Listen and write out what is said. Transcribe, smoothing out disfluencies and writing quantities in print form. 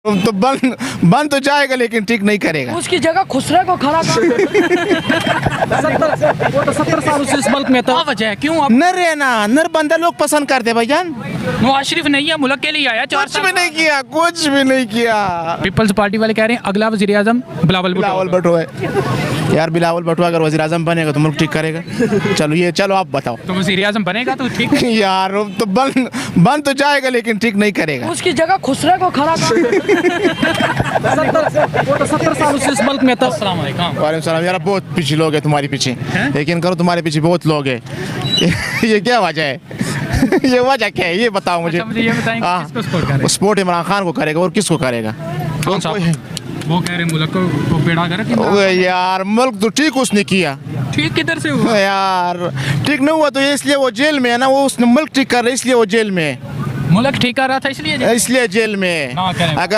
तो बन तो जाएगा लेकिन ठीक नहीं करेगा। उसकी जगह खुसरे को खड़ा कर 70 साल से इस मुल्क में था। क्या वजह है, क्यों? अब न रहना नर बंदा लोग पसंद करते भाईजान। नवाज शरीफ नहीं है, मुल्क के लिए आया 4 कुछ भी नहीं किया, कुछ भी नहीं किया। पीपल्स पार्टी वाले कह रहे हैं अगला वजीर आजम बिलावल बिलावल भुट्टो। भुट्टो है यार। बिलावल भुट्टो अगर वजीर आजम बनेगा तो मुल्क ठीक करेगा। चलो आप बताओ। तो वजीर आजम बनेगा तो ठीक। यार तो बन तो जाएगा लेकिन ठीक नहीं करेगा। उसकी जगह खुसरे को खड़ा कर 70 साल से इस मुल्क में था। अस्सलाम वालेकुम। वालेकुम सलाम। यार बहुत पीछे लोग हैं तुम्हारे पीछे, लेकिन करो तुम्हारे पीछे बहुत लोग हैं। ये क्या वजह है? ये वजह क्या है ये बताओ मुझे। अच्छा, मुझे ये बताएं कि किसको सपोर्ट करें? स्पोर्ट इमरान खान को करेगा और किसको करेगा? कौन सा? वो कह रहे हैं मुल्क को बेड़ा कर ओए यार मुल्क तो ठीक उसने किया। ठीक किधर से हुआ? यार ठीक नहीं हुआ तो ये इसलिए वो जेल में है ना। वो उसने मुल्क ठीक कर रहा है इसलिए वो जेल में है। मुल्क ठीक कर रहा था इसलिए इसलिए जेल में है। ना करें। अगर